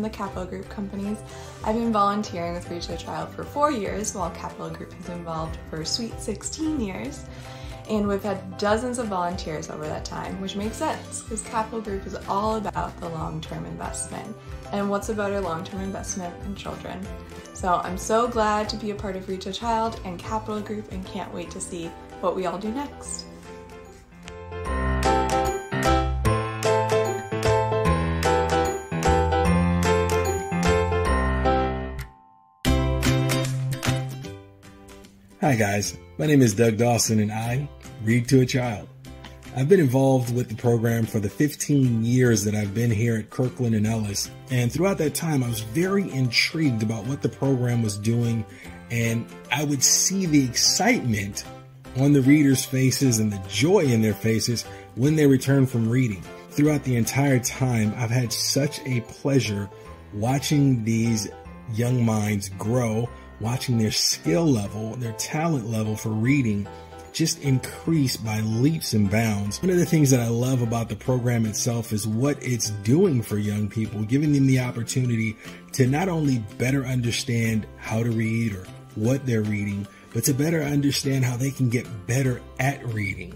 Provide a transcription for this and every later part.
from the Capital Group companies. I've been volunteering with Read to a Child for 4 years, while Capital Group has been involved for a sweet 16 years. And we've had dozens of volunteers over that time, which makes sense because Capital Group is all about the long-term investment. And what's about a long-term investment in children? So I'm so glad to be a part of Read to a Child and Capital Group and can't wait to see what we all do next. Hi guys, my name is Doug Dawson and I read to a child. I've been involved with the program for the 15 years that I've been here at Kirkland and Ellis, and throughout that time I was very intrigued about what the program was doing, and I would see the excitement on the readers' faces and the joy in their faces when they return from reading. Throughout the entire time, I've had such a pleasure watching these young minds grow, watching their skill level, their talent level for reading just increase by leaps and bounds. One of the things that I love about the program itself is what it's doing for young people, giving them the opportunity to not only better understand how to read or what they're reading, but to better understand how they can get better at reading.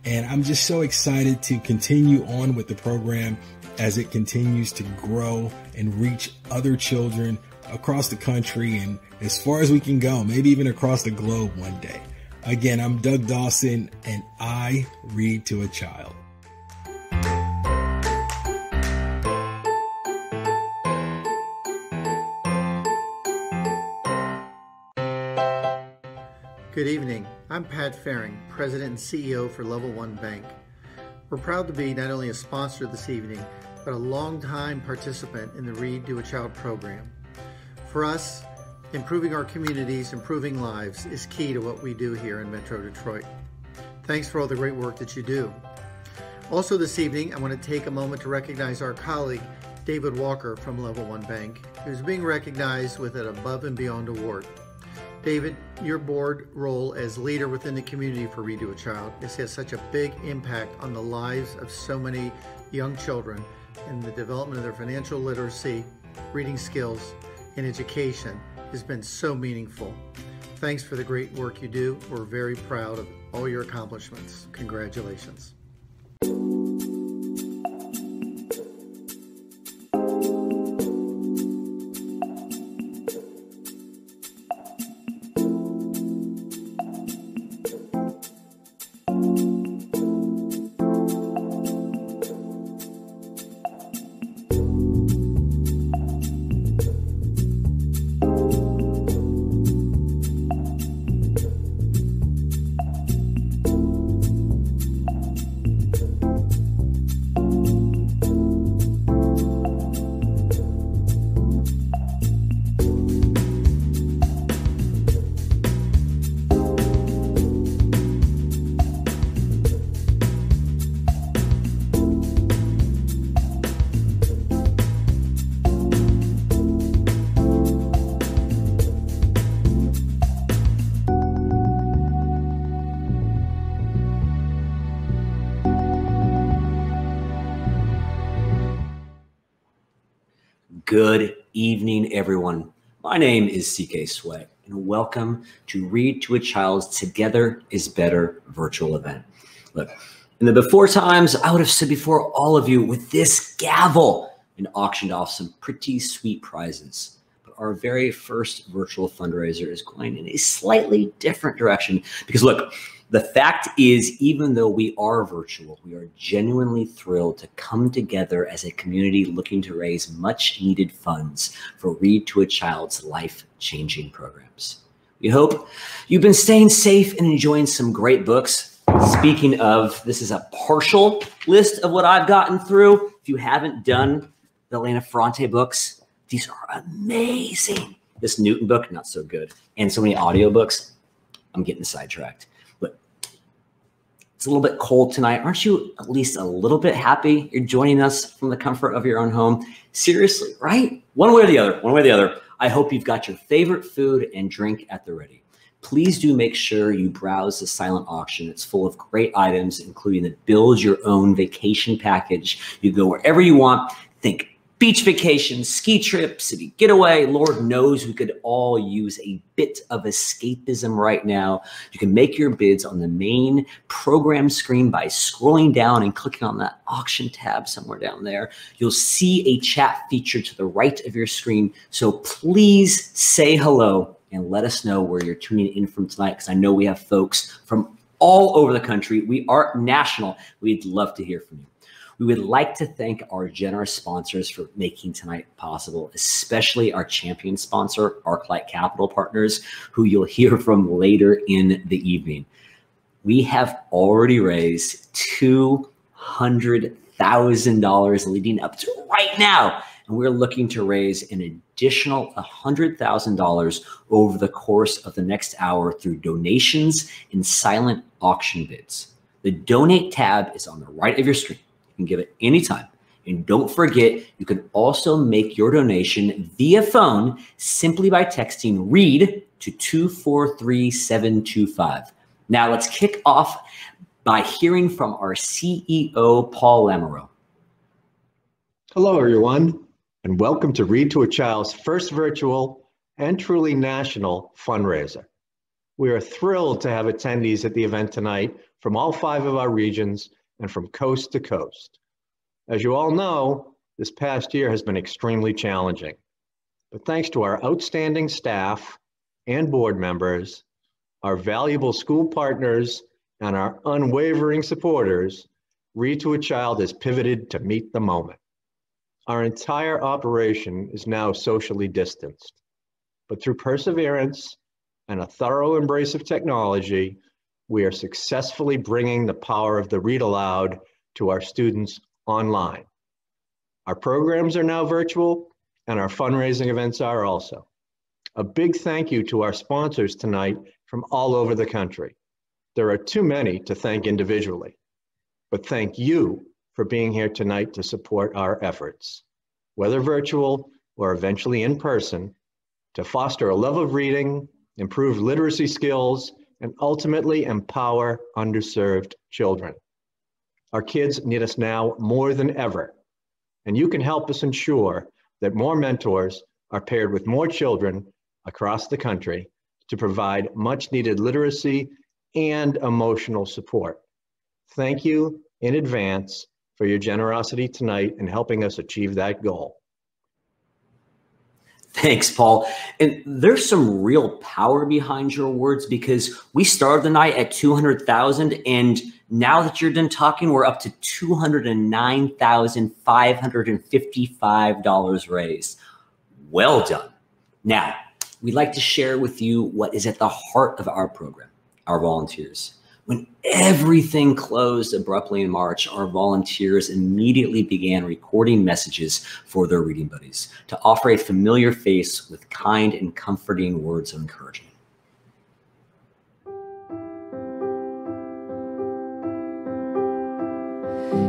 And I'm just so excited to continue on with the program as it continues to grow and reach other children across the country and as far as we can go, maybe even across the globe one day. Again, I'm Doug Dawson and I read to a child. Good evening. I'm Pat Faring, President and CEO for Level One Bank. We're proud to be not only a sponsor this evening, but a longtime participant in the Read to a Child program. For us, improving our communities, improving lives is key to what we do here in Metro Detroit. Thanks for all the great work that you do. Also this evening, I want to take a moment to recognize our colleague, David Walker from Level One Bank, who's being recognized with an Above and Beyond award. David, your board role as leader within the community for Read to a Child has such a big impact on the lives of so many young children and the development of their financial literacy, reading skills, and education has been so meaningful. Thanks for the great work you do. We're very proud of all your accomplishments. Congratulations. Good evening, everyone. My name is CK Sway, and welcome to Read to a Child's Together is Better virtual event. Look, in the before times, I would have stood before all of you with this gavel and auctioned off some pretty sweet prizes. But our very first virtual fundraiser is going in a slightly different direction because look, the fact is, even though we are virtual, we are genuinely thrilled to come together as a community looking to raise much needed funds for Read to a Child's life-changing programs. We hope you've been staying safe and enjoying some great books. Speaking of, this is a partial list of what I've gotten through. If you haven't done the Elena Ferrante books, these are amazing. This Newton book, not so good. And so many audiobooks, I'm getting sidetracked. It's a little bit cold tonight. Aren't you at least a little bit happy you're joining us from the comfort of your own home? Seriously, right? One way or the other, one way or the other. I hope you've got your favorite food and drink at the ready. Please do make sure you browse the silent auction. It's full of great items, including the build your own vacation package. You go wherever you want. Think beach vacation, ski trip, city getaway. Lord knows we could all use a bit of escapism right now. You can make your bids on the main program screen by scrolling down and clicking on that auction tab somewhere down there. You'll see a chat feature to the right of your screen. So please say hello and let us know where you're tuning in from tonight, because I know we have folks from all over the country. We are national. We'd love to hear from you. We would like to thank our generous sponsors for making tonight possible, especially our champion sponsor, ArcLight Capital Partners, who you'll hear from later in the evening. We have already raised $200,000 leading up to right now, and we're looking to raise an additional $100,000 over the course of the next hour through donations and silent auction bids. The donate tab is on the right of your screen. You can give it anytime. And don't forget, you can also make your donation via phone simply by texting READ to 243725. Now let's kick off by hearing from our CEO, Paul Lamoureux. Hello, everyone, and welcome to Read to a Child's first virtual and truly national fundraiser. We are thrilled to have attendees at the event tonight from all 5 of our regions and from coast to coast. As you all know, this past year has been extremely challenging, but thanks to our outstanding staff and board members, our valuable school partners, and our unwavering supporters, Read to a Child has pivoted to meet the moment. Our entire operation is now socially distanced, but through perseverance and a thorough embrace of technology, we are successfully bringing the power of the Read Aloud to our students online. Our programs are now virtual, and our fundraising events are also. A big thank you to our sponsors tonight from all over the country. There are too many to thank individually, but thank you for being here tonight to support our efforts, whether virtual or eventually in person, to foster a love of reading, improve literacy skills, and ultimately empower underserved children. Our kids need us now more than ever, and you can help us ensure that more mentors are paired with more children across the country to provide much needed literacy and emotional support. Thank you in advance for your generosity tonight in helping us achieve that goal. Thanks, Paul. And there's some real power behind your words, because we started the night at 200,000, and now that you're done talking, we're up to $209,555 raised. Well done. Now, we'd like to share with you what is at the heart of our program, our volunteers. When everything closed abruptly in March, our volunteers immediately began recording messages for their reading buddies to offer a familiar face with kind and comforting words of encouragement.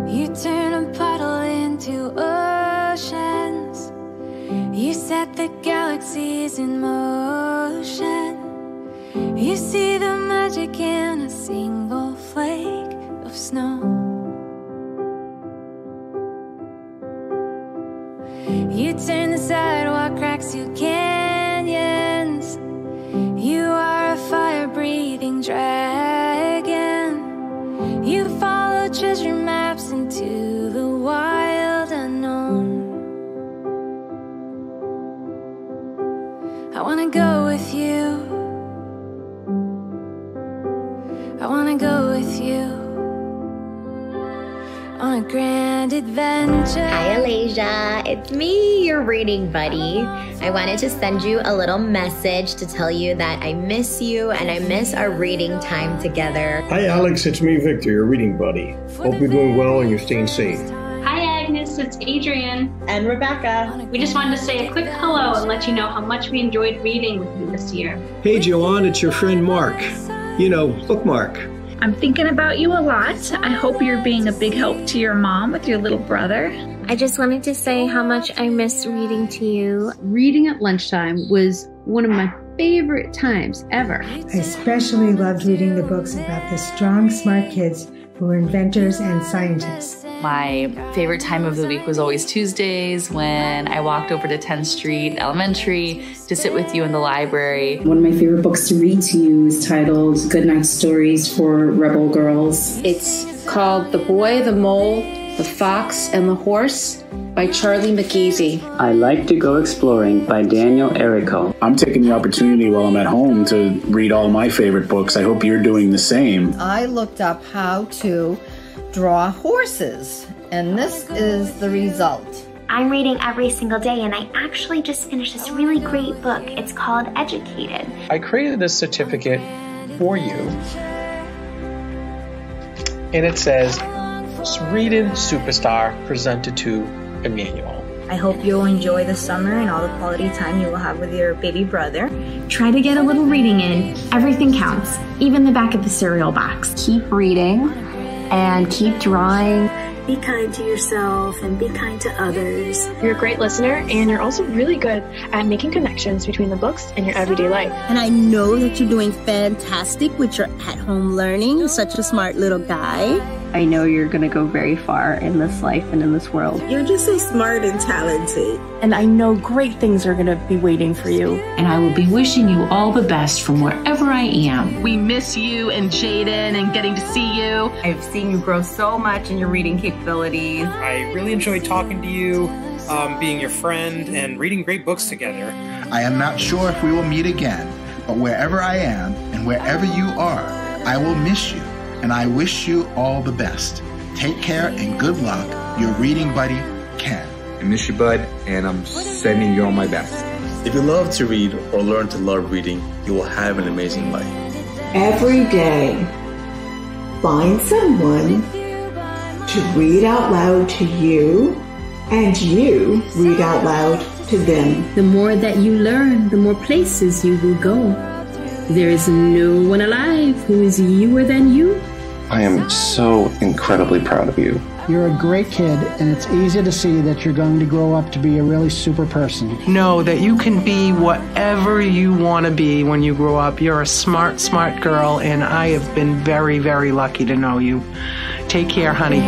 You turn a puddle into oceans. You set the galaxies in motion. You see the magic in a single flake of snow. You turn the sidewalk cracks to canyons. You are a fire-breathing dragon. You follow treasure maps into the wild unknown. I wanna go with you. I wanna go with you on a grand adventure. Hi, Alasia. It's me, your reading buddy. I wanted to send you a little message to tell you that I miss you and I miss our reading time together. Hi, Alex. It's me, Victor, your reading buddy. Hope you're doing well and you're staying safe. Hi, Agnes. It's Adrian. And Rebecca. We just wanted to say a quick hello and let you know how much we enjoyed reading with you this year. Hey, Joanne. It's your friend Mark. You know, Bookmark. I'm thinking about you a lot. I hope you're being a big help to your mom with your little brother. I just wanted to say how much I miss reading to you. Reading at lunchtime was one of my favorite times ever. I especially loved reading the books about the strong, smart kids who were inventors and scientists. My favorite time of the week was always Tuesdays when I walked over to 10th Street Elementary to sit with you in the library. One of my favorite books to read to you is titled Goodnight Stories for Rebel Girls. It's called The Boy, the Mole, the Fox, and the Horse by Charlie McEasy. I Like to Go Exploring by Daniel Errico. I'm taking the opportunity while I'm at home to read all my favorite books. I hope you're doing the same. I looked up how to draw horses, and this is the result. I'm reading every single day, and I actually just finished this really great book. It's called Educated. I created this certificate for you, and it says, Reading Superstar presented to Emmanuel. I hope you'll enjoy the summer and all the quality time you will have with your baby brother. Try to get a little reading in. Everything counts, even the back of the cereal box. Keep reading and keep drawing. Be kind to yourself and be kind to others. You're a great listener, and you're also really good at making connections between the books and your everyday life. And I know that you're doing fantastic with your at-home learning. You're such a smart little guy. I know you're going to go very far in this life and in this world. You're just so smart and talented. And I know great things are going to be waiting for you. And I will be wishing you all the best from wherever I am. We miss you and Jaden and getting to see you. I've seen you grow so much in your reading capabilities. I really enjoyed talking to you, being your friend, and reading great books together. I am not sure if we will meet again, but wherever I am and wherever you are, I will miss you. And I wish you all the best. Take care and good luck. Your reading buddy, Ken. I miss you, bud, and I'm sending you all my best. If you love to read or learn to love reading, you will have an amazing life. Every day, find someone to read out loud to you, and you read out loud to them. The more that you learn, the more places you will go. There is no one alive who is youer than you. I am so incredibly proud of you. You're a great kid, and it's easy to see that you're going to grow up to be a really super person. Know that you can be whatever you want to be when you grow up. You're a smart, smart girl, and I have been very, very lucky to know you. Take care, honey.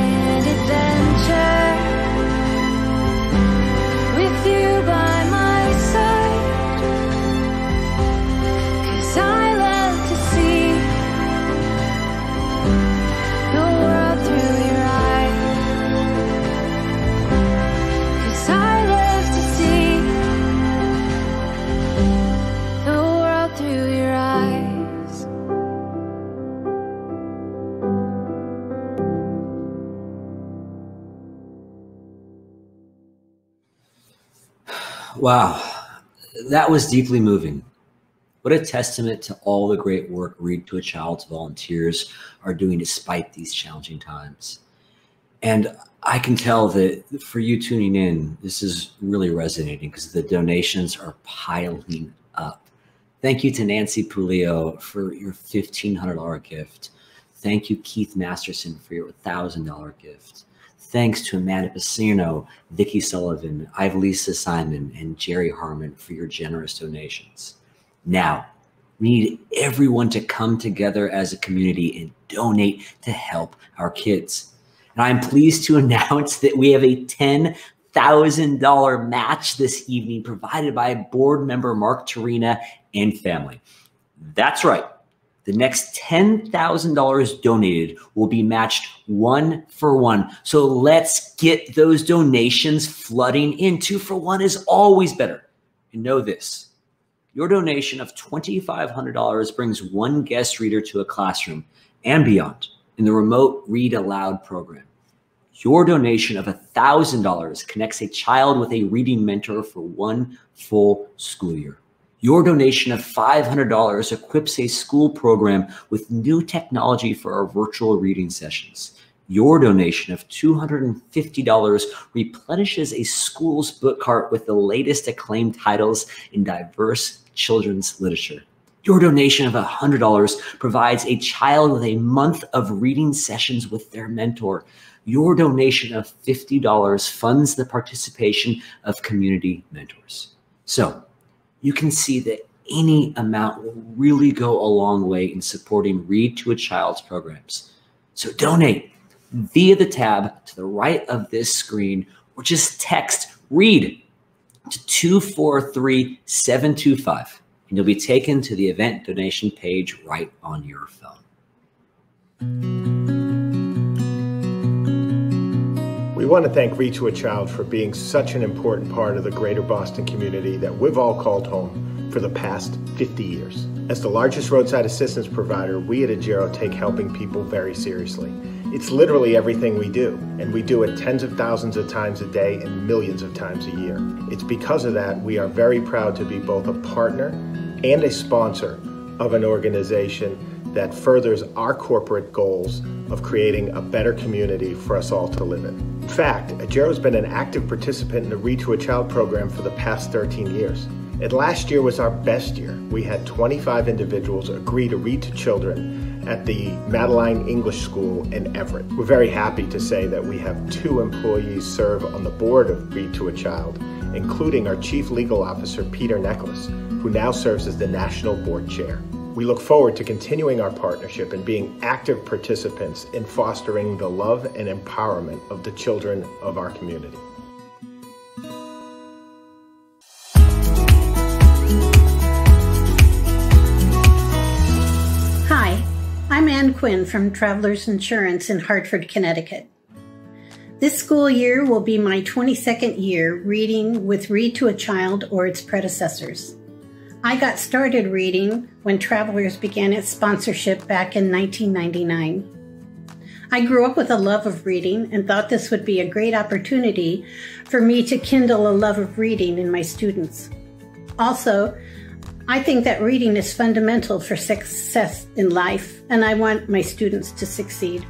Wow, that was deeply moving. What a testament to all the great work Read to a Child's volunteers are doing despite these challenging times. And I can tell that for you tuning in, this is really resonating because the donations are piling up. Thank you to Nancy Pulio for your $1,500 gift. Thank you, Keith Masterson, for your $1,000 gift. Thanks to Amanda Pacino, Vicki Sullivan, Ivelisa Simon, and Jerry Harmon for your generous donations. Now, we need everyone to come together as a community and donate to help our kids. And I'm pleased to announce that we have a $10,000 match this evening provided by board member Mark Turina and family. That's right. The next $10,000 donated will be matched 1 for 1. So let's get those donations flooding in. 2 for 1 is always better. And know this, your donation of $2,500 brings 1 guest reader to a classroom and beyond in the remote Read Aloud program. Your donation of $1,000 connects a child with a reading mentor for 1 full school year. Your donation of $500 equips a school program with new technology for our virtual reading sessions. Your donation of $250 replenishes a school's book cart with the latest acclaimed titles in diverse children's literature. Your donation of $100 provides a child with a month of reading sessions with their mentor. Your donation of $50 funds the participation of community mentors. So, you can see that any amount will really go a long way in supporting Read to a Child's programs. So donate via the tab to the right of this screen, or just text READ to 243-725, and you'll be taken to the event donation page right on your phone. We want to thank Read to a Child for being such an important part of the greater Boston community that we've all called home for the past 50 years. As the largest roadside assistance provider, we at Agero take helping people very seriously. It's literally everything we do, and we do it tens of thousands of times a day and millions of times a year. It's because of that we are very proud to be both a partner and a sponsor of an organization that furthers our corporate goals of creating a better community for us all to live in. In fact, Agero has been an active participant in the Read to a Child program for the past 13 years. And last year was our best year. We had 25 individuals agree to read to children at the Madeline English School in Everett. We're very happy to say that we have 2 employees serve on the board of Read to a Child, including our Chief Legal Officer, Peter Nicholas, who now serves as the National Board Chair. We look forward to continuing our partnership and being active participants in fostering the love and empowerment of the children of our community. Hi, I'm Ann Quinn from Travelers Insurance in Hartford, Connecticut. This school year will be my 22nd year reading with Read to a Child or its predecessors. I got started reading when Travelers began its sponsorship back in 1999. I grew up with a love of reading and thought this would be a great opportunity for me to kindle a love of reading in my students. Also, I think that reading is fundamental for success in life, and I want my students to succeed.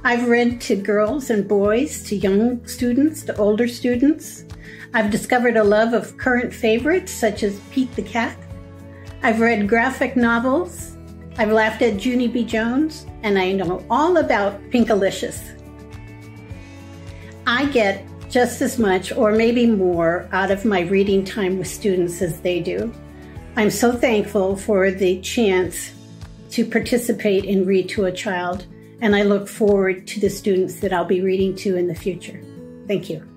I've read to girls and boys, to young students, to older students. I've discovered a love of current favorites such as Pete the Cat. I've read graphic novels. I've laughed at Junie B. Jones, and I know all about Pinkalicious. I get just as much or maybe more out of my reading time with students as they do. I'm so thankful for the chance to participate in Read to a Child, and I look forward to the students that I'll be reading to in the future. Thank you.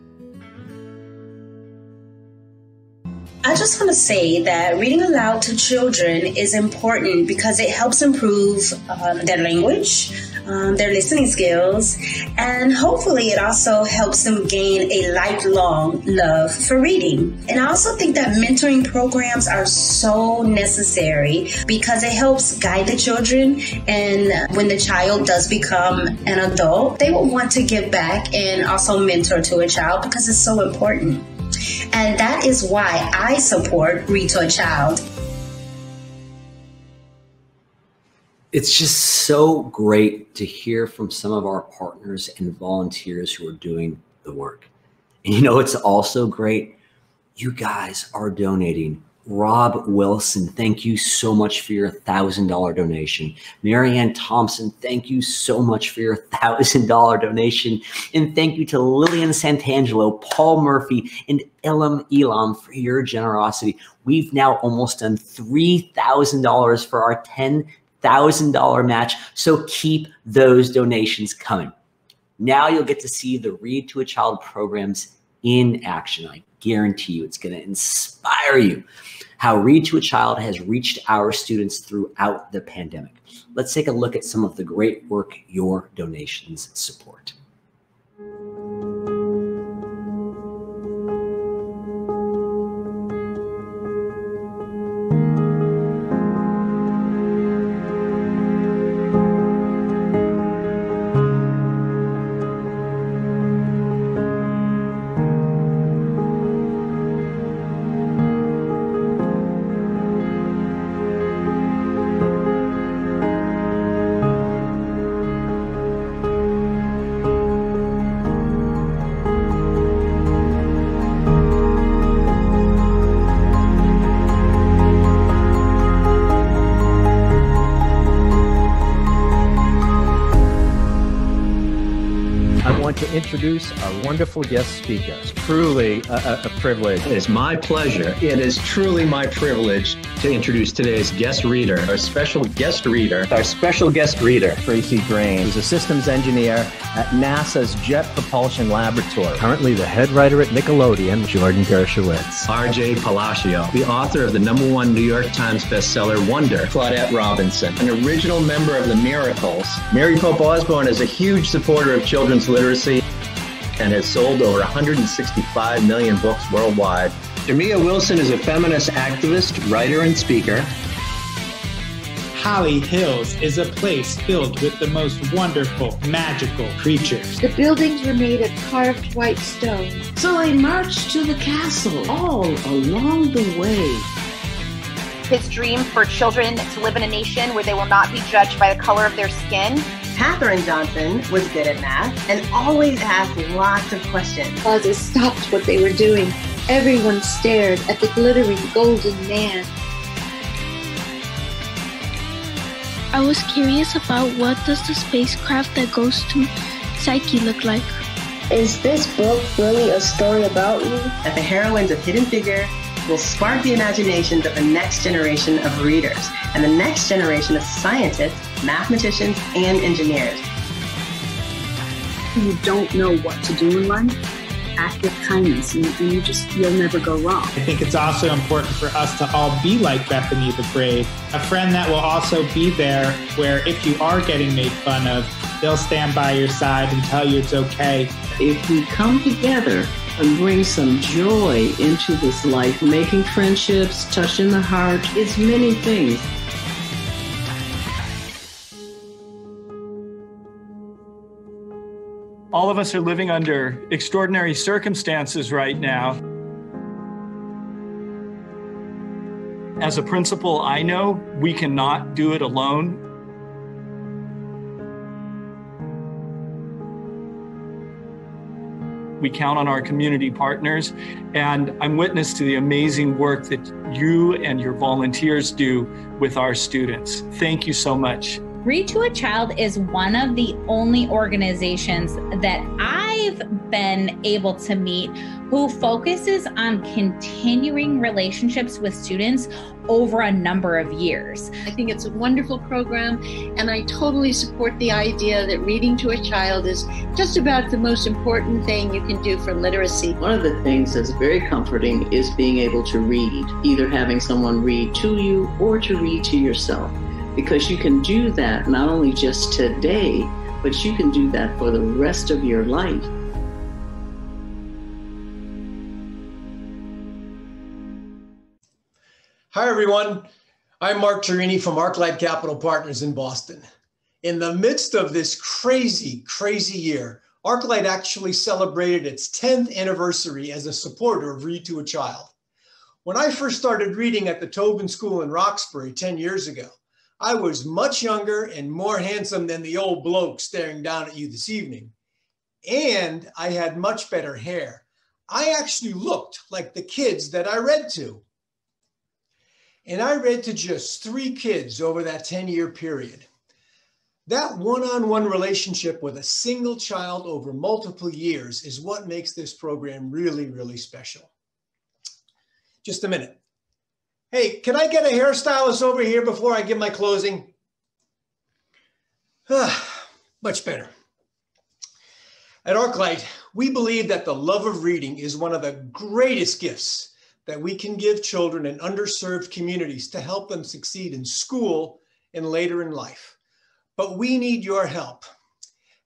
I just want to say that reading aloud to children is important because it helps improve their language, their listening skills, and hopefully it also helps them gain a lifelong love for reading. And I also think that mentoring programs are so necessary because it helps guide the children, and when the child does become an adult, they will want to give back and also mentor to a child because it's so important. And that is why I support Read to a Child. It's just so great to hear from some of our partners and volunteers who are doing the work. And you know, it's also great. You guys are donating. Rob Wilson, thank you so much for your $1,000 donation. Marianne Thompson, thank you so much for your $1,000 donation. And thank you to Lillian Santangelo, Paul Murphy, and Elam for your generosity. We've now almost done $3,000 for our $10,000 match, so keep those donations coming. Now you'll get to see the Read to a Child programs in action. I guarantee you it's going to inspire you how Read to a Child has reached our students throughout the pandemic. Let's take a look at some of the great work your donations support. To introduce our wonderful guest speaker. It's truly a privilege. It is my pleasure. It is truly my privilege to introduce today's guest reader. Our special guest reader, Tracy Grain, who's a systems engineer at NASA's Jet Propulsion Laboratory. Currently the head writer at Nickelodeon, Jordan Dershowitz. RJ Palacio, the author of the #1 New York Times bestseller Wonder, Claudette Robinson, an original member of the Miracles. Mary Pope Osborne is a huge supporter of children's literacy and has sold over 165 million books worldwide. Jamia Wilson is a feminist activist, writer, and speaker. Holly Hills is a place filled with the most wonderful, magical creatures. The buildings were made of carved white stone. So I marched to the castle all along the way. His dream for children to live in a nation where they will not be judged by the color of their skin. Katherine Johnson was good at math and always asked lots of questions. Buzzes stopped what they were doing. Everyone stared at the glittering golden man. I was curious about what does the spacecraft that goes to Psyche look like. Is this book really a story about you? That the heroines of Hidden Figure will spark the imaginations of the next generation of readers and the next generation of scientists, mathematicians, and engineers. You don't know what to do in life, act with kindness, and you'll never go wrong. I think it's also important for us to all be like Bethany the Brave, a friend that will also be there where if you are getting made fun of, they'll stand by your side and tell you it's okay. If we come together and bring some joy into this life, making friendships, touching the heart, it's many things. All of us are living under extraordinary circumstances right now. As a principal, I know we cannot do it alone. We count on our community partners, and I'm witness to the amazing work that you and your volunteers do with our students. Thank you so much. Read to a Child is one of the only organizations that I've been able to meet who focuses on continuing relationships with students over a number of years. I think it's a wonderful program, and I totally support the idea that reading to a child is just about the most important thing you can do for literacy. One of the things that's very comforting is being able to read, either having someone read to you or to read to yourself, because you can do that not only just today, but you can do that for the rest of your life. Hi, everyone. I'm Mark Turini from ArcLight Capital Partners in Boston. In the midst of this crazy, crazy year, ArcLight actually celebrated its 10th anniversary as a supporter of Read to a Child. When I first started reading at the Tobin School in Roxbury 10 years ago, I was much younger and more handsome than the old bloke staring down at you this evening. And I had much better hair. I actually looked like the kids that I read to. And I read to just 3 kids over that 10-year period. That one-on-one relationship with a single child over multiple years is what makes this program really, really special. Just a minute. Hey, can I get a hairstylist over here before I give my closing? Much better. At ArcLight, we believe that the love of reading is one of the greatest gifts that we can give children in underserved communities to help them succeed in school and later in life. But we need your help.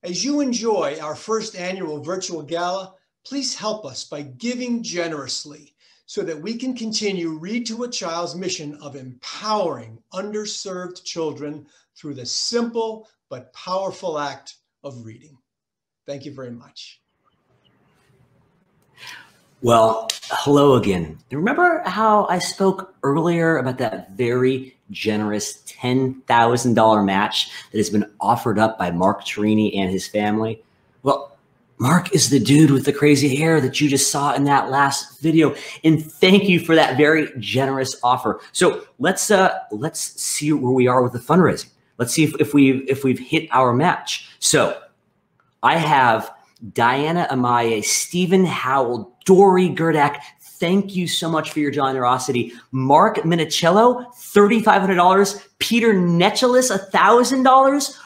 As you enjoy our first annual virtual gala, please help us by giving generously so that we can continue Read to a Child's mission of empowering underserved children through the simple but powerful act of reading. Thank you very much. Well, hello again. Remember how I spoke earlier about that very generous $10,000 match that has been offered up by Mark Turini and his family? Well, Mark is the dude with the crazy hair that you just saw in that last video. And thank you for that very generous offer. So let's see where we are with the fundraising. Let's see if we've hit our match. So I have Diana Amaye, Stephen Howell, Dory Gerdak. thank you so much for your generosity. Mark Minicello, $3,500. Peter Nechelis, $1,000.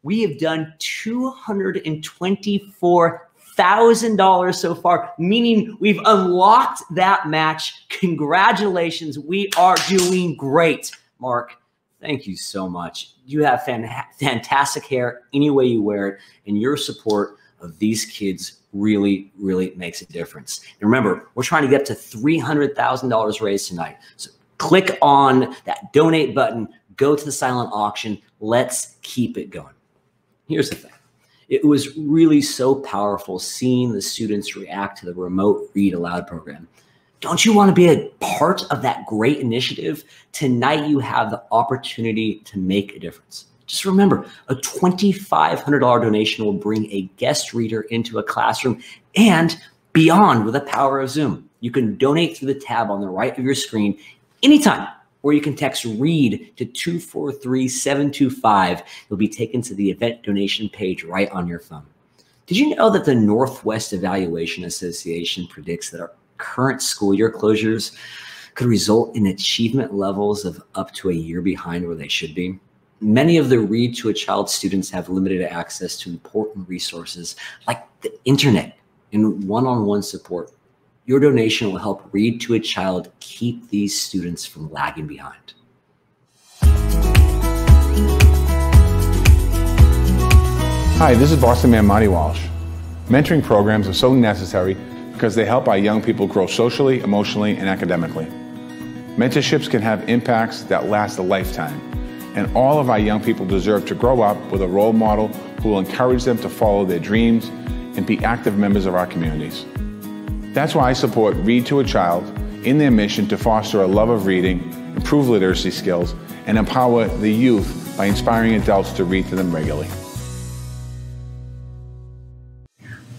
We have done $224,000 so far, meaning we've unlocked that match. Congratulations. We are doing great. Mark, thank you so much. You have fantastic hair any way you wear it, and your support of these kids really, really makes a difference. And remember, we're trying to get up to $300,000 raised tonight. So click on that donate button, go to the silent auction. Let's keep it going. Here's the thing. It was really so powerful seeing the students react to the remote Read Aloud program. Don't you want to be a part of that great initiative? Tonight, you have the opportunity to make a difference. Just remember, a $2,500 donation will bring a guest reader into a classroom and beyond with the power of Zoom. You can donate through the tab on the right of your screen anytime, or you can text READ to 243-725. You'll be taken to the event donation page right on your phone. Did you know that the Northwest Evaluation Association predicts that our current school year closures could result in achievement levels of up to a year behind where they should be? Many of the Read to a Child students have limited access to important resources like the internet and one-on-one support. Your donation will help Read to a Child keep these students from lagging behind. Hi, this is Boston Man Marty Walsh. Mentoring programs are so necessary because they help our young people grow socially, emotionally, and academically. Mentorships can have impacts that last a lifetime, and all of our young people deserve to grow up with a role model who will encourage them to follow their dreams and be active members of our communities. That's why I support Read to a Child in their mission to foster a love of reading, improve literacy skills, and empower the youth by inspiring adults to read to them regularly.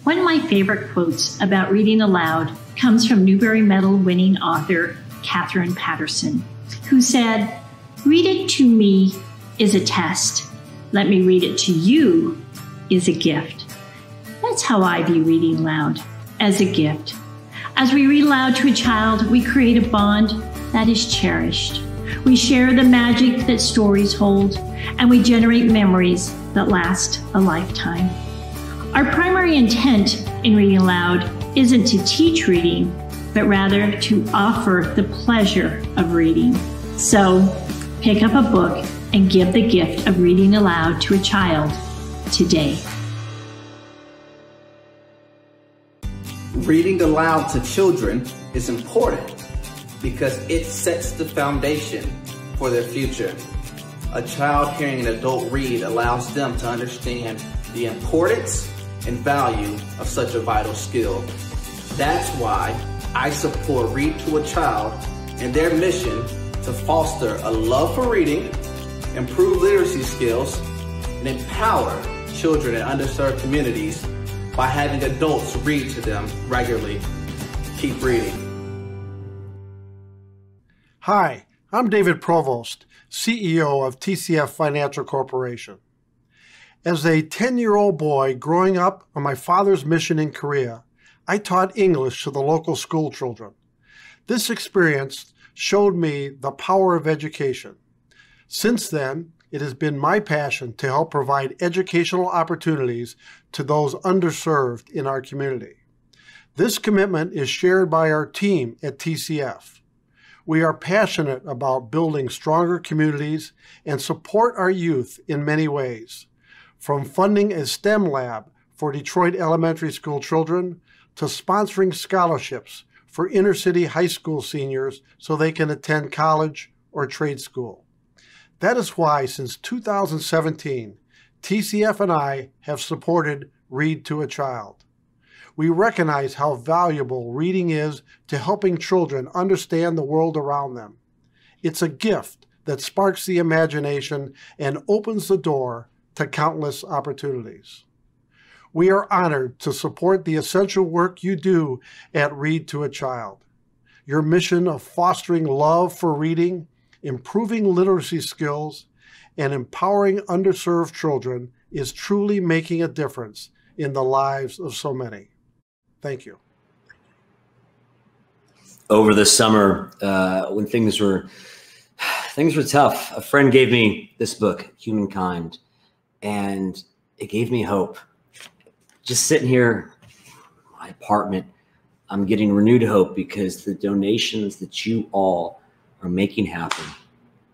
One of my favorite quotes about reading aloud comes from Newbery Medal-winning author Katherine Patterson, who said, "Read it to me is a test. Let me read it to you is a gift." That's how I view reading aloud, as a gift. As we read aloud to a child, we create a bond that is cherished. We share the magic that stories hold, and we generate memories that last a lifetime. Our primary intent in reading aloud isn't to teach reading, but rather to offer the pleasure of reading. So pick up a book and give the gift of reading aloud to a child today. Reading aloud to children is important because it sets the foundation for their future. A child hearing an adult read allows them to understand the importance and value of such a vital skill. That's why I support Read to a Child and their mission to foster a love for reading, improve literacy skills, and empower children in underserved communities by having adults read to them regularly. Keep reading. Hi, I'm David Provost, CEO of TCF Financial Corporation. As a 10-year-old boy growing up on my father's mission in Korea, I taught English to the local school children. This experience showed me the power of education. Since then, it has been my passion to help provide educational opportunities to those underserved in our community. This commitment is shared by our team at TCF. We are passionate about building stronger communities and support our youth in many ways, from funding a STEM lab for Detroit elementary school children to sponsoring scholarships for inner-city high school seniors so they can attend college or trade school. That is why since 2017, TCF and I have supported Read to a Child. We recognize how valuable reading is to helping children understand the world around them. It's a gift that sparks the imagination and opens the door to countless opportunities. We are honored to support the essential work you do at Read to a Child. Your mission of fostering love for reading, improving literacy skills, and empowering underserved children is truly making a difference in the lives of so many. Thank you. over the summer when things were tough. A friend gave me this book, Humankind, and it gave me hope. Just sitting here in my apartment, I'm getting renewed hope because the donations that you all are making happen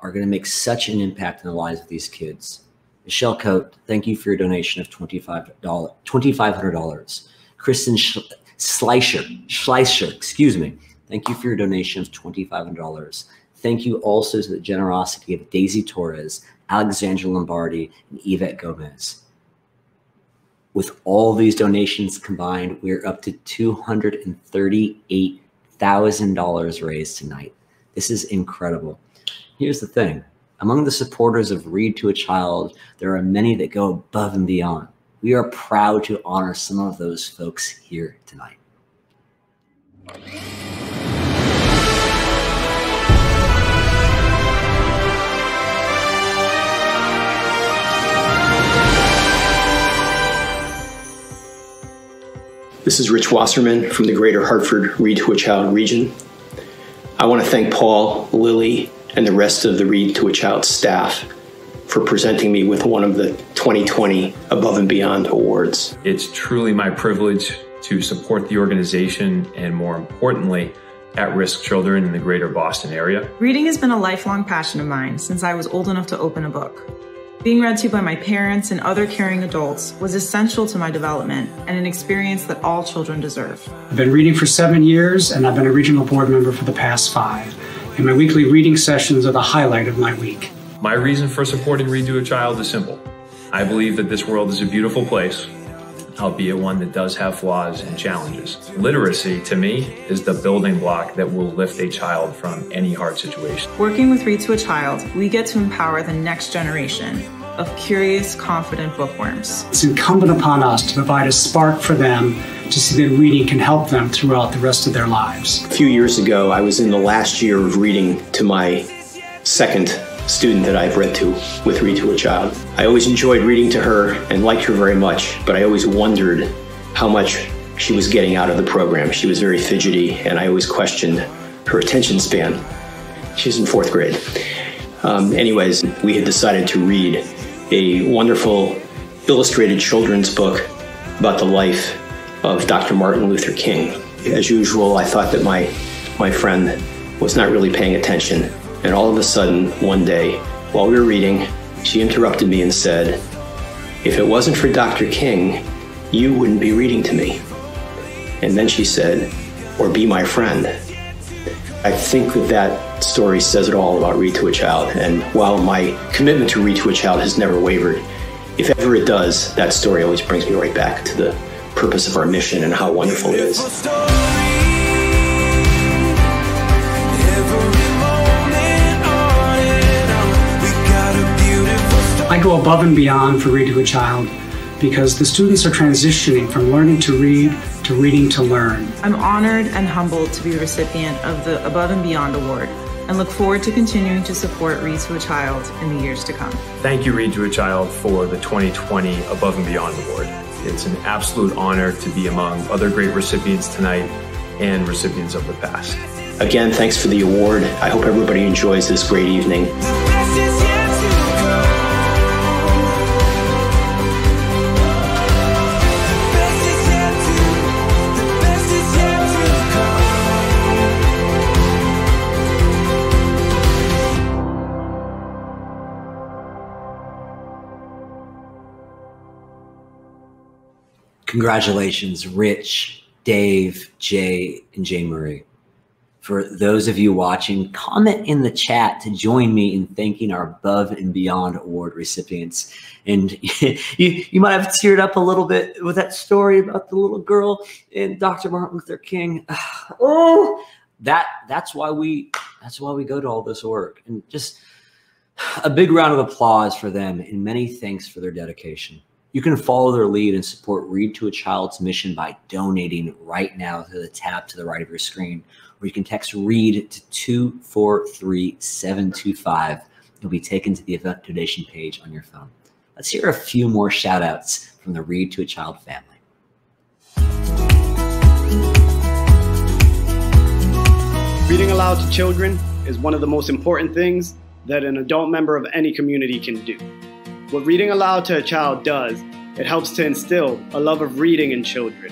are going to make such an impact in the lives of these kids. Michelle Coate, thank you for your donation of $2,500. Kristen Schleicher, excuse me. Thank you for your donation of $2,500. Thank you also to the generosity of Daisy Torres, Alexandra Lombardi, and Yvette Gomez. With all these donations combined, we're up to $238,000 raised tonight. This is incredible. Here's the thing. Among the supporters of Read to a Child, there are many that go above and beyond. We are proud to honor some of those folks here tonight. This is Rich Wasserman from the Greater Hartford Read to a Child region. I want to thank Paul, Lily, and the rest of the Read to a Child staff for presenting me with one of the 2020 Above and Beyond Awards. It's truly my privilege to support the organization and, more importantly, at-risk children in the greater Boston area. Reading has been a lifelong passion of mine since I was old enough to open a book. Being read to by my parents and other caring adults was essential to my development and an experience that all children deserve. I've been reading for 7 years, and I've been a regional board member for the past 5. And my weekly reading sessions are the highlight of my week. My reason for supporting Read to a Child is simple. I believe that this world is a beautiful place, albeit one that does have flaws and challenges. Literacy, to me, is the building block that will lift a child from any hard situation. Working with Read to a Child, we get to empower the next generation of curious, confident bookworms. It's incumbent upon us to provide a spark for them to see that reading can help them throughout the rest of their lives. A few years ago, I was in the last year of reading to my second student that I've read to with Read to a Child. I always enjoyed reading to her and liked her very much, but I always wondered how much she was getting out of the program. She was very fidgety, and I always questioned her attention span. She's in 4th grade. Anyways, we had decided to read a wonderful illustrated children's book about the life of Dr. Martin Luther King. As usual, I thought that my friend was not really paying attention. And all of a sudden, one day, while we were reading, she interrupted me and said, "If it wasn't for Dr. King, you wouldn't be reading to me." And then she said, "Or be my friend." I think that story says it all about Read to a Child. And while my commitment to Read to a Child has never wavered, if ever it does, that story always brings me right back to the purpose of our mission and how wonderful it is. I go above and beyond for Read to a Child because the students are transitioning from learning to read to reading to learn. I'm honored and humbled to be the recipient of the Above and Beyond Award and look forward to continuing to support Read to a Child in the years to come. Thank you, Read to a Child, for the 2020 Above and Beyond Award. It's an absolute honor to be among other great recipients tonight and recipients of the past. Again, thanks for the award. I hope everybody enjoys this great evening. Congratulations, Rich, Dave, Jay, and Jay Marie. For those of you watching, comment in the chat to join me in thanking our Above and Beyond Award recipients. And you might have teared up a little bit with that story about the little girl and Dr. Martin Luther King. Oh, that's why we go to all this work. And just a big round of applause for them and many thanks for their dedication. You can follow their lead and support Read to a Child's mission by donating right now to the tab to the right of your screen, or you can text READ to 243725. You'll be taken to the event donation page on your phone. Let's hear a few more shout outs from the Read to a Child family. Reading aloud to children is one of the most important things that an adult member of any community can do. What reading aloud to a child does, it helps to instill a love of reading in children.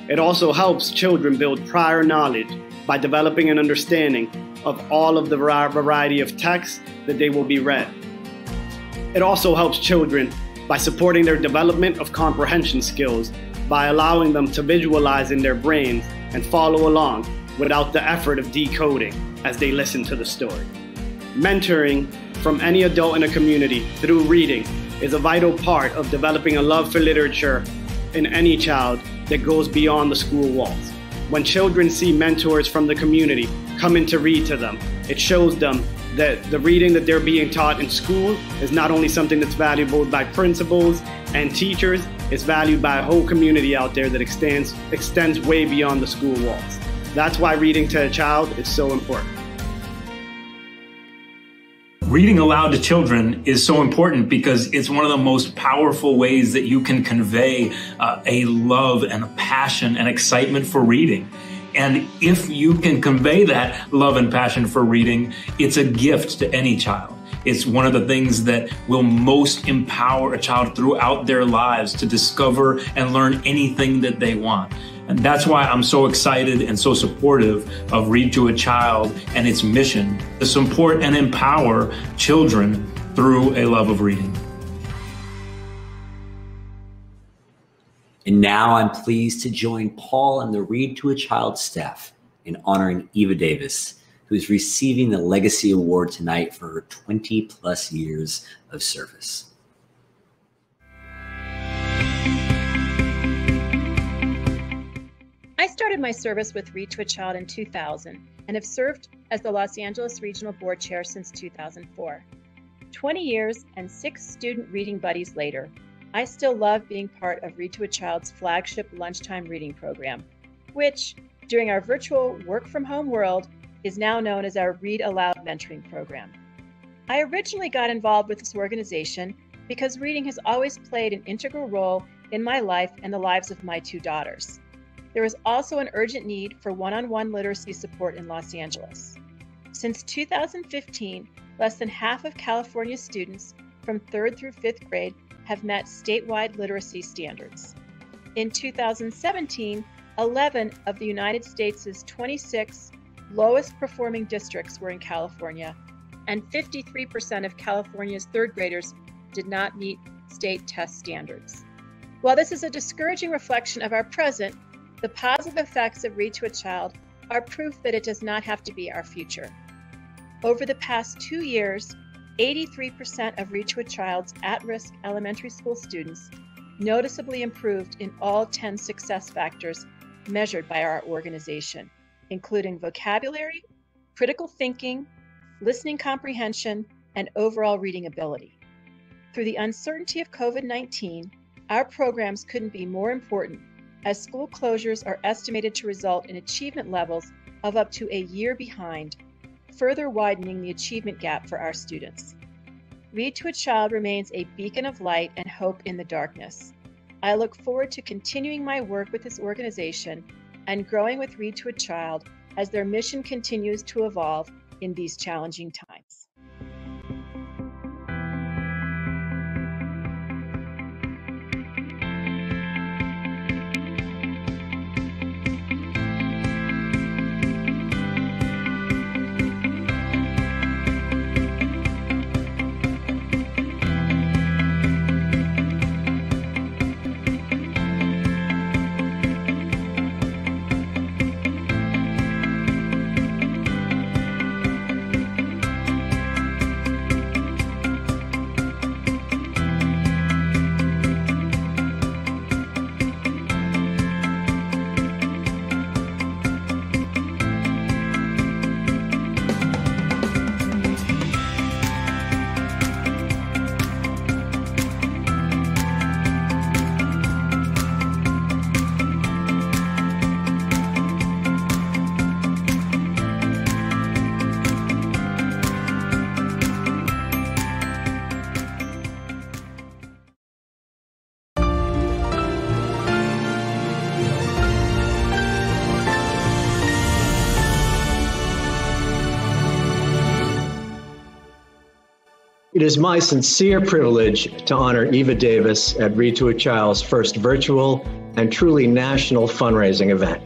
It also helps children build prior knowledge by developing an understanding of all of the variety of texts that they will be read. It also helps children by supporting their development of comprehension skills by allowing them to visualize in their brains and follow along without the effort of decoding as they listen to the story. Mentoring from any adult in a community through reading is a vital part of developing a love for literature in any child that goes beyond the school walls. When children see mentors from the community come in to read to them, it shows them that the reading that they're being taught in school is not only something that's valuable by principals and teachers, it's valued by a whole community out there that extends way beyond the school walls. That's why reading to a child is so important. Reading aloud to children is so important because it's one of the most powerful ways that you can convey a love and a passion and excitement for reading. And if you can convey that love and passion for reading, it's a gift to any child. It's one of the things that will most empower a child throughout their lives to discover and learn anything that they want. And that's why I'm so excited and so supportive of Read to a Child and its mission to support and empower children through a love of reading. And now I'm pleased to join Paul and the Read to a Child staff in honoring Eva Davis, who is receiving the Legacy Award tonight for her 20+ years of service. I started my service with Read to a Child in 2000 and have served as the Los Angeles Regional Board Chair since 2004. 20 years and 6 student reading buddies later, I still love being part of Read to a Child's flagship lunchtime reading program, which, during our virtual work-from-home world, is now known as our Read Aloud Mentoring Program. I originally got involved with this organization because reading has always played an integral role in my life and the lives of my 2 daughters. There is also an urgent need for one-on-one literacy support in Los Angeles. Since 2015, less than half of California students from 3rd through 5th grade have met statewide literacy standards. In 2017, 11 of the United States' 26 lowest performing districts were in California, and 53% of California's 3rd graders did not meet state test standards. While this is a discouraging reflection of our present, the positive effects of Read to a Child are proof that it does not have to be our future. Over the past 2 years, 83% of Read to a Child's at-risk elementary school students noticeably improved in all 10 success factors measured by our organization, including vocabulary, critical thinking, listening comprehension, and overall reading ability. Through the uncertainty of COVID-19, our programs couldn't be more important, as school closures are estimated to result in achievement levels of up to a year behind, further widening the achievement gap for our students. Read to a Child remains a beacon of light and hope in the darkness. I look forward to continuing my work with this organization and growing with Read to a Child as their mission continues to evolve in these challenging times. It is my sincere privilege to honor Eva Davis at Read to a Child's first virtual and truly national fundraising event.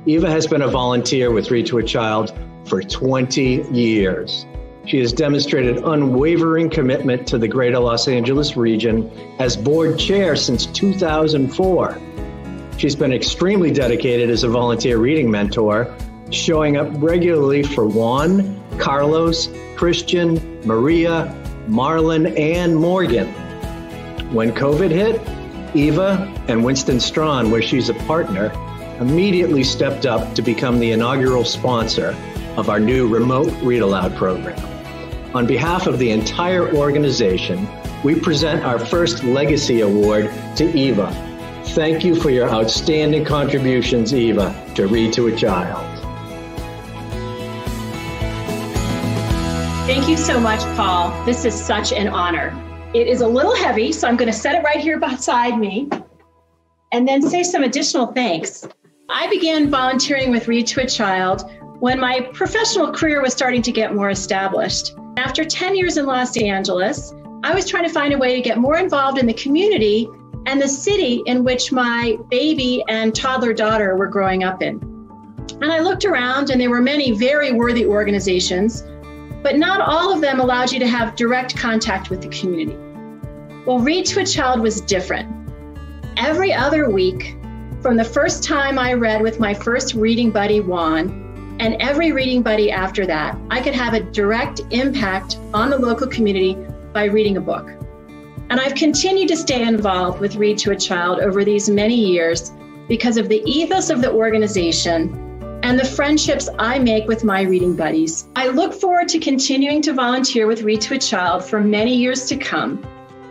Eva has been a volunteer with Read to a Child for 20 years. She has demonstrated unwavering commitment to the Greater Los Angeles region as board chair since 2004. She's been extremely dedicated as a volunteer reading mentor, showing up regularly for Juan, Carlos, Christian, Maria, Marlon, and Morgan. When COVID hit, Eva and Winston Strawn, where she's a partner, immediately stepped up to become the inaugural sponsor of our new remote Read Aloud program. On behalf of the entire organization, we present our first Legacy Award to Eva. Thank you for your outstanding contributions, Eva, to Read to a Child. Thank you so much, Paul. This is such an honor. It is a little heavy, so I'm going to set it right here beside me and then say some additional thanks. I began volunteering with Read to a Child when my professional career was starting to get more established. After 10 years in Los Angeles, I was trying to find a way to get more involved in the community and the city in which my baby and toddler daughter were growing up in. And I looked around, and there were many very worthy organizations, but not all of them allowed you to have direct contact with the community. Well, Read to a Child was different. Every other week, from the first time I read with my first reading buddy, Juan, and every reading buddy after that, I could have a direct impact on the local community by reading a book. And I've continued to stay involved with Read to a Child over these many years because of the ethos of the organization and the friendships I make with my reading buddies. I look forward to continuing to volunteer with Read to a Child for many years to come,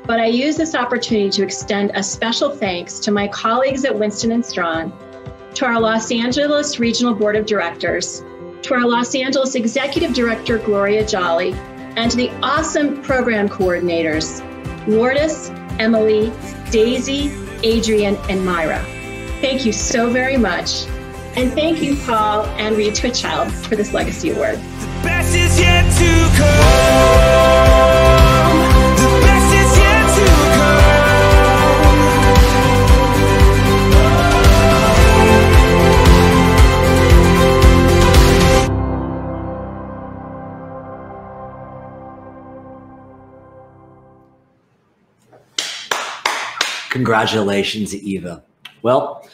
but I use this opportunity to extend a special thanks to my colleagues at Winston & Strawn, to our Los Angeles Regional Board of Directors, to our Los Angeles Executive Director, Gloria Jolly, and to the awesome program coordinators, Lourdes, Emily, Daisy, Adrian, and Myra. Thank you so very much. And thank you, Paul and Read to a Child, for this Legacy Award. The best is yet to come. The best is yet to Congratulations, Eva. Well,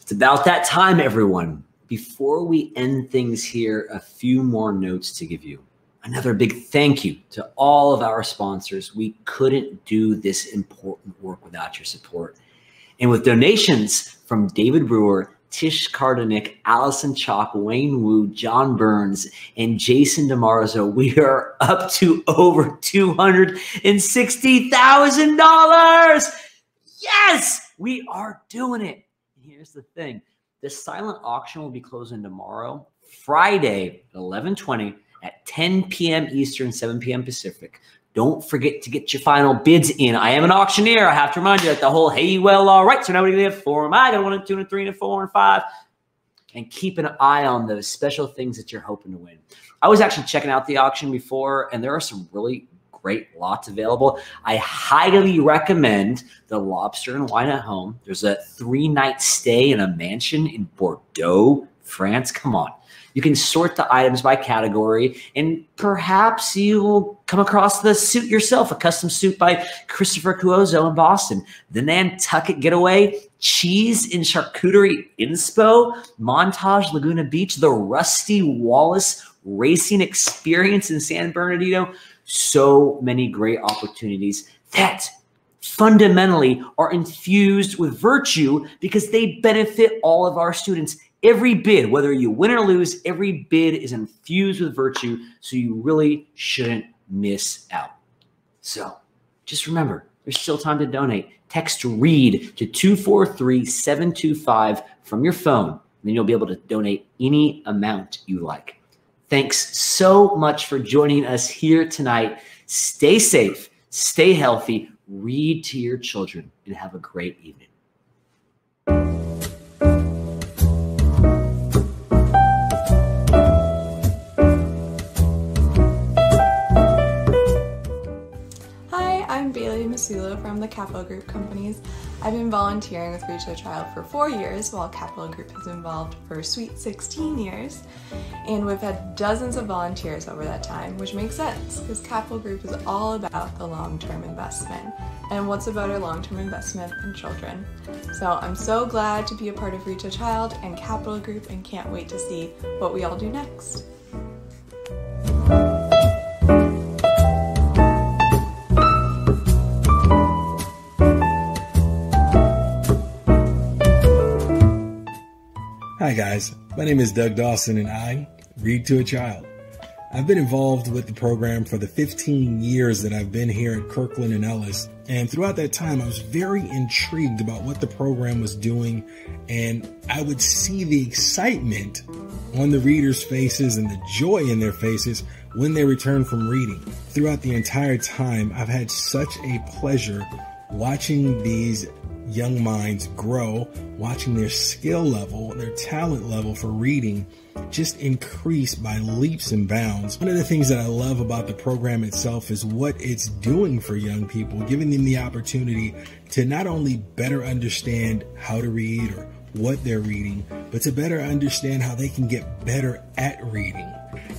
it's about that time, everyone. Before we end things here, a few more notes to give you. Another big thank you to all of our sponsors. We couldn't do this important work without your support. And with donations from David Brewer, Tish Kardanik, Allison Chalk, Wayne Wu, John Burns, and Jason DeMarzo, we are up to over $260,000. Yes, we are doing it. Here's the thing. The silent auction will be closing tomorrow, Friday, 11/20 at 10 p.m. Eastern, 7 p.m. Pacific. Don't forget to get your final bids in. I am an auctioneer. I have to remind you that the whole, hey, well, all right, so now we're going to have 4. I got 1 and 2 and 3 and 4 and 5. And keep an eye on those special things that you're hoping to win. I was actually checking out the auction before, and there are some really great lots available. I highly recommend the Lobster and Wine at Home. There's a 3-night stay in a mansion in Bordeaux, France. Come on. You can sort the items by category, and perhaps you will come across the suit yourself, a custom suit by Christopher Cuozzo in Boston. The Nantucket Getaway, Cheese and Charcuterie Inspo, Montage Laguna Beach, the Rusty Wallace Racing Experience in San Bernardino. So many great opportunities that fundamentally are infused with virtue because they benefit all of our students. Every bid, whether you win or lose, every bid is infused with virtue, so you really shouldn't miss out. So just remember, there's still time to donate. Text READ to 243-725 from your phone, and then you'll be able to donate any amount you like. Thanks so much for joining us here tonight. Stay safe, stay healthy, read to your children, and have a great evening. Bailey Masula from the Capital Group Companies. I've been volunteering with Read to a Child for 4 years, while Capital Group has been involved for a sweet 16 years. And we've had dozens of volunteers over that time, which makes sense, because Capital Group is all about the long-term investment. And what's a better long-term investment than children? So I'm so glad to be a part of Read to a Child and Capital Group, and can't wait to see what we all do next. Hi guys, my name is Doug Dawson and I read to a child. I've been involved with the program for the 15 years that I've been here at Kirkland and Ellis, and throughout that time I was very intrigued about what the program was doing, and I would see the excitement on the readers' faces and the joy in their faces when they returned from reading. Throughout the entire time, I've had such a pleasure watching these young minds grow, watching their skill level, their talent level for reading just increase by leaps and bounds. One of the things that I love about the program itself is what it's doing for young people, giving them the opportunity to not only better understand how to read or what they're reading, but to better understand how they can get better at reading.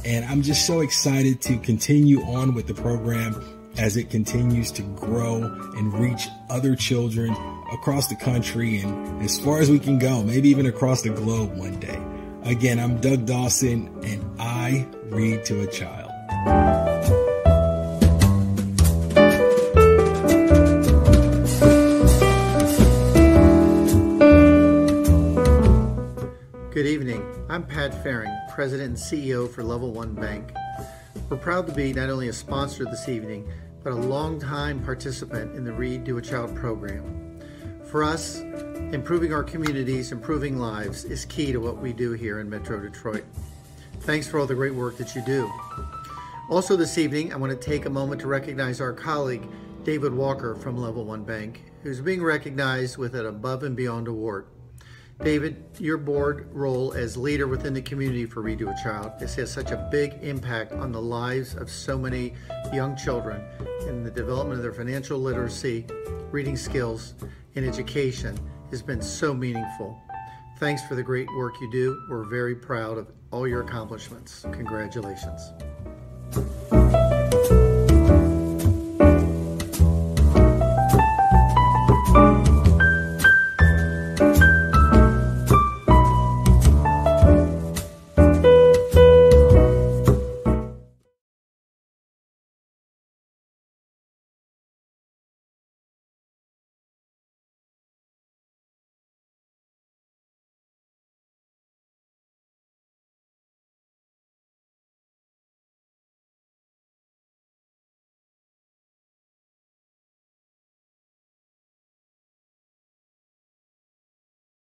And I'm just so excited to continue on with the program as it continues to grow and reach other children across the country and as far as we can go, maybe even across the globe one day. Again, I'm Doug Dawson and I read to a child. Good evening. I'm Pat Faring, President and CEO for Level One Bank. We're proud to be not only a sponsor this evening, but a longtime participant in the Read to a Child program. For us, improving our communities, improving lives is key to what we do here in Metro Detroit. Thanks for all the great work that you do. Also this evening, I want to take a moment to recognize our colleague, David Walker from Level One Bank, who's being recognized with an Above and Beyond Award. David, your board role as leader within the community for Read to a Child has such a big impact on the lives of so many young children in the development of their financial literacy, reading skills, and education has been so meaningful. Thanks for the great work you do. We're very proud of all your accomplishments. Congratulations.